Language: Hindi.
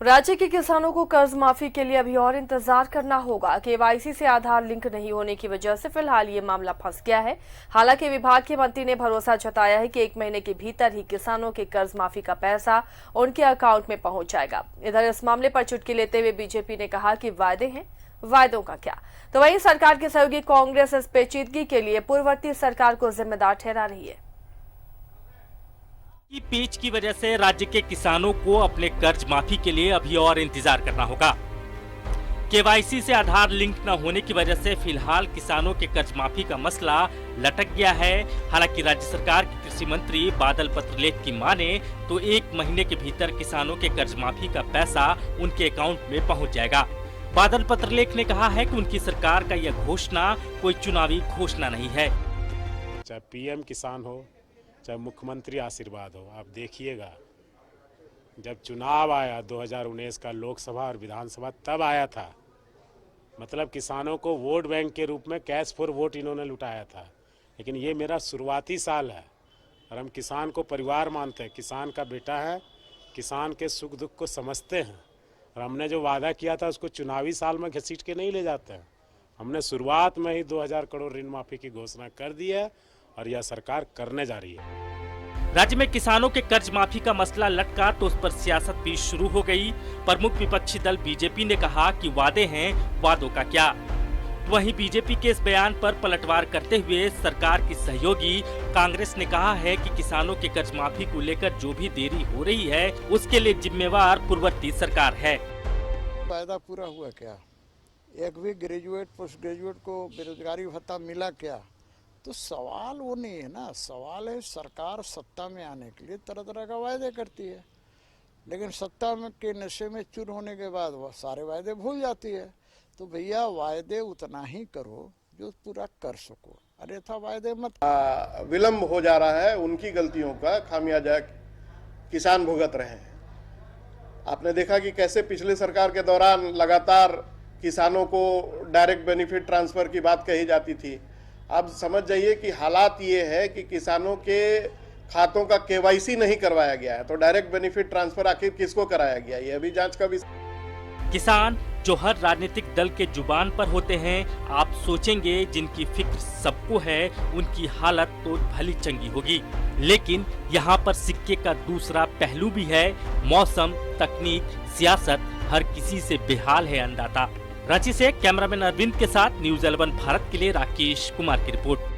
राज्य के किसानों को कर्ज माफी के लिए अभी और इंतजार करना होगा। केवाईसी से आधार लिंक नहीं होने की वजह से फिलहाल ये मामला फंस गया है। हालांकि विभाग के मंत्री ने भरोसा जताया है कि 1 महीने के भीतर ही किसानों के कर्ज माफी का पैसा उनके अकाउंट में पहुंच जाएगा। इधर इस मामले पर चुटकी लेते हुए बीजेपी ने कहा कि वायदे हैं, वायदों का क्या। तो वहीं सरकार के सहयोगी कांग्रेस इस पेचीदगी के लिए पूर्ववर्ती सरकार को जिम्मेदार ठहरा रही है। की पेच की वजह से राज्य के किसानों को अपने कर्ज माफी के लिए अभी और इंतजार करना होगा। केवाईसी से आधार लिंक न होने की वजह से फिलहाल किसानों के कर्ज माफी का मसला लटक गया है। हालांकि राज्य सरकार के कृषि मंत्री बादल पत्रलेख की माने तो 1 महीने के भीतर किसानों के कर्ज माफी का पैसा उनके अकाउंट में पहुंच जाएगा। बादल पत्रलेख ने कहा है कि उनकी सरकार का यह घोषणा कोई चुनावी घोषणा नहीं है। चाहे पीएम किसान हो, चाहे मुख्यमंत्री आशीर्वाद हो, आप देखिएगा जब चुनाव आया 2019 का लोकसभा और विधानसभा, तब आया था। मतलब किसानों को वोट बैंक के रूप में कैश फॉर वोट इन्होंने लुटाया था। लेकिन ये मेरा शुरुआती साल है और हम किसान को परिवार मानते हैं, किसान का बेटा है, किसान के सुख दुख को समझते हैं। और हमने जो वादा किया था उसको चुनावी साल में घसीट के नहीं ले जाते हैं। हमने शुरुआत में ही 2000 करोड़ ऋण माफी की घोषणा कर दी है और यह सरकार करने जा रही है। राज्य में किसानों के कर्ज माफी का मसला लटका तो उस पर सियासत भी शुरू हो गई। प्रमुख विपक्षी दल बीजेपी ने कहा कि वादे हैं, वादों का क्या। तो वहीं बीजेपी के इस बयान पर पलटवार करते हुए सरकार की सहयोगी कांग्रेस ने कहा है कि किसानों के कर्ज माफी को लेकर जो भी देरी हो रही है उसके लिए जिम्मेवार पूर्ववर्ती सरकार है। वायदा पूरा हुआ क्या? एक भी ग्रेजुएट पोस्ट ग्रेजुएट को बेरोजगारी भत्ता मिला क्या? तो सवाल वो नहीं है ना। सवाल है सरकार सत्ता में आने के लिए तरह तरह का वायदे करती है, लेकिन सत्ता में के नशे में चूर होने के बाद वह सारे वायदे भूल जाती है। तो भैया वायदे उतना ही करो जो पूरा कर सको, अन्यथा वायदे मत। विलम्ब हो जा रहा है, उनकी गलतियों का खामियाजा किसान भुगत रहे हैं। आपने देखा कि कैसे पिछले सरकार के दौरान लगातार किसानों को डायरेक्ट बेनिफिट ट्रांसफर की बात कही जाती थी। अब समझ जाइए कि हालात ये है कि किसानों के खातों का केवाईसी नहीं करवाया गया है, तो डायरेक्ट बेनिफिट ट्रांसफर आखिर किसको कराया गया, ये अभी जांच का विषय। किसान जो हर राजनीतिक दल के जुबान पर होते हैं, आप सोचेंगे जिनकी फिक्र सबको है उनकी हालत तो भली चंगी होगी। लेकिन यहाँ पर सिक्के का दूसरा पहलू भी है। मौसम, तकनीक, सियासत, हर किसी से बेहाल है अन्नदाता। रांची से कैमरामैन अरविंद के साथ न्यूज़ 11 भारत के लिए राकेश कुमार की रिपोर्ट।